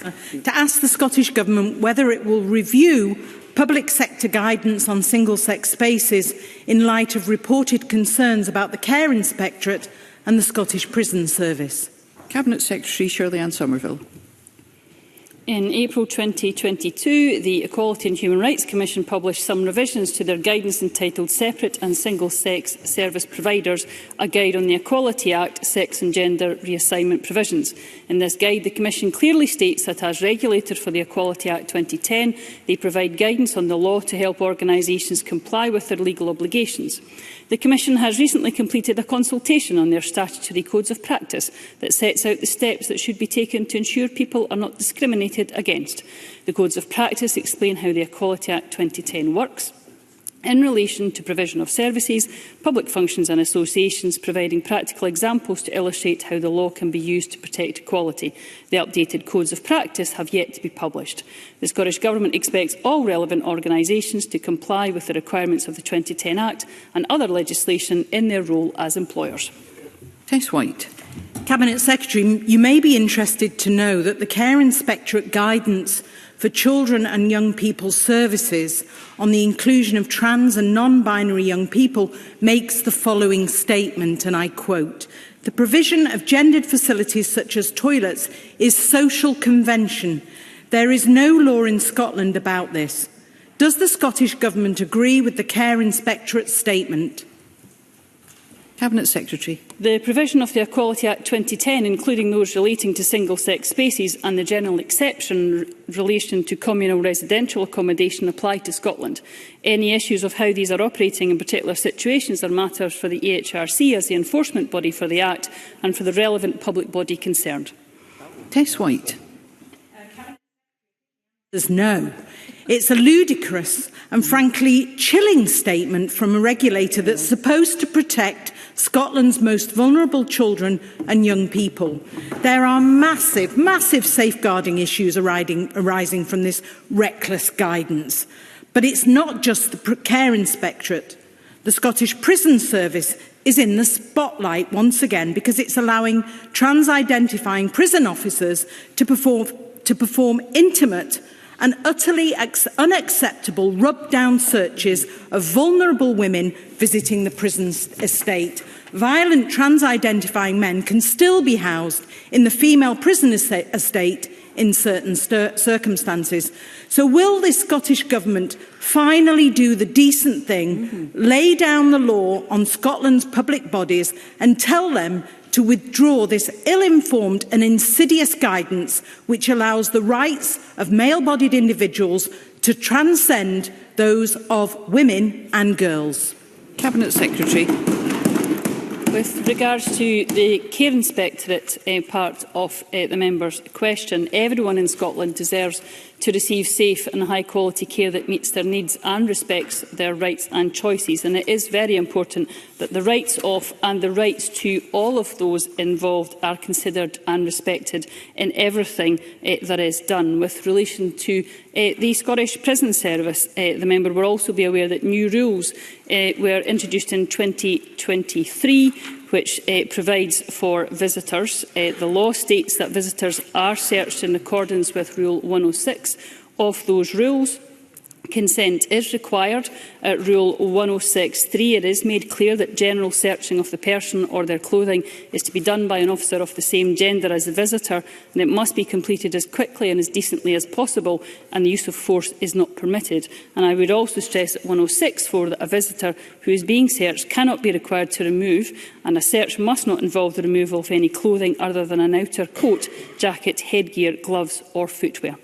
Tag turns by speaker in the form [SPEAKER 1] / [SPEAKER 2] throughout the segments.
[SPEAKER 1] to ask the Scottish Government whether it will review public sector guidance on single-sex spaces in light of reported concerns about the Care Inspectorate and the Scottish Prison Service.
[SPEAKER 2] Cabinet Secretary Shirley-Anne Somerville.
[SPEAKER 3] In April 2022, the Equality and Human Rights Commission published some revisions to their guidance entitled Separate and Single-Sex Service Providers, a Guide on the Equality Act, Sex and Gender Reassignment Provisions. In this guide, the Commission clearly states that as regulator for the Equality Act 2010, they provide guidance on the law to help organisations comply with their legal obligations. The Commission has recently completed a consultation on their statutory codes of practice that sets out the steps that should be taken to ensure people are not discriminated against. The codes of practice explain how the Equality Act 2010 works in relation to provision of services, public functions and associations, providing practical examples to illustrate how the law can be used to protect equality. The updated codes of practice have yet to be published. The Scottish Government expects all relevant organisations to comply with the requirements of the 2010 Act and other legislation in their role as employers.
[SPEAKER 2] Tess White.
[SPEAKER 1] Cabinet Secretary, you may be interested to know that the Care Inspectorate guidance for children and young people's services on the inclusion of trans and non-binary young people makes the following statement, and I quote, "The provision of gendered facilities such as toilets is social convention. There is no law in Scotland about this." Does the Scottish Government agree with the Care Inspectorate's statement?
[SPEAKER 2] Cabinet Secretary.
[SPEAKER 3] The provision of the Equality Act 2010, including those relating to single-sex spaces and the general exception in relation to communal residential accommodation, apply to Scotland. Any issues of how these are operating in particular situations are matters for the EHRC as the enforcement body for the Act and for the relevant public body concerned.
[SPEAKER 2] Tess White.
[SPEAKER 1] No. It's a ludicrous and frankly chilling statement from a regulator that's supposed to protect Scotland's most vulnerable children and young people. There are massive, massive safeguarding issues arising from this reckless guidance. But it's not just the Care Inspectorate. The Scottish Prison Service is in the spotlight once again because it's allowing trans-identifying prison officers to perform intimate and utterly unacceptable rub-down searches of vulnerable women visiting the prison estate. Violent trans-identifying men can still be housed in the female prison estate in certain circumstances. So will this Scottish Government finally do the decent thing, lay down the law on Scotland's public bodies and tell them to withdraw this ill-informed and insidious guidance which allows the rights of male-bodied individuals to transcend those of women and girls?
[SPEAKER 2] Cabinet Secretary.
[SPEAKER 3] With regards to the Care Inspectorate part of the member's question, everyone in Scotland deserves to receive safe and high-quality care that meets their needs and respects their rights and choices. And it is very important that the rights of and the rights to all of those involved are considered and respected in everything that is done. With relation to the Scottish Prison Service, the member will also be aware that new rules were introduced in 2023 which provides for visitors. The law states that visitors are searched in accordance with Rule 106 of those rules. Consent is required. At Rule 106(3), it is made clear that general searching of the person or their clothing is to be done by an officer of the same gender as the visitor, and it must be completed as quickly and as decently as possible, and the use of force is not permitted. And I would also stress at 106(4) that a visitor who is being searched cannot be required to remove, and a search must not involve the removal of any clothing other than an outer coat, jacket, headgear, gloves or footwear.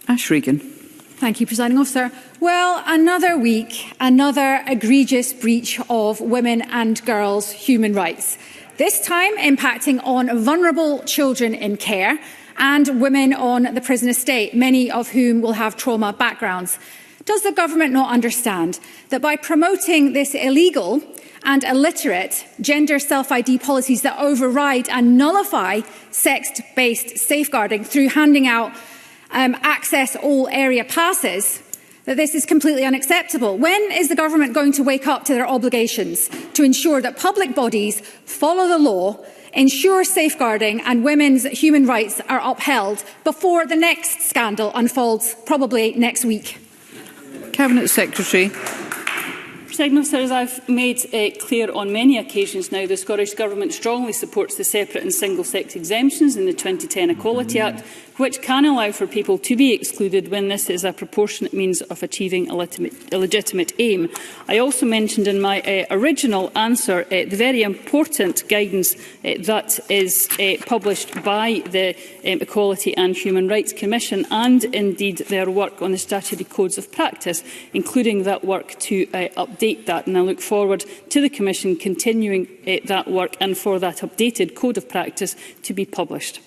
[SPEAKER 2] Ash Regan.
[SPEAKER 4] Thank you, Presiding Officer. Well, another week, another egregious breach of women and girls' human rights. This time impacting on vulnerable children in care and women on the prison estate, many of whom will have trauma backgrounds. Does the government not understand that by promoting this illegal and illiterate gender self-ID policies that override and nullify sex-based safeguarding through handing out access all area passes, that this is completely unacceptable? When is the government going to wake up to their obligations to ensure that public bodies follow the law ensure safeguarding and women's human rights are upheld before the next scandal unfolds, probably next week?
[SPEAKER 2] Cabinet Secretary.
[SPEAKER 3] Presiding Officer, as I've made clear on many occasions now, the Scottish Government strongly supports the separate and single-sex exemptions in the 2010 Equality Act, which can allow for people to be excluded when this is a proportionate means of achieving a legitimate aim. I also mentioned in my original answer the very important guidance that is published by the Equality and Human Rights Commission, and indeed their work on the statutory codes of practice, including that work to update that. And I look forward to the Commission continuing that work and for that updated code of practice to be published.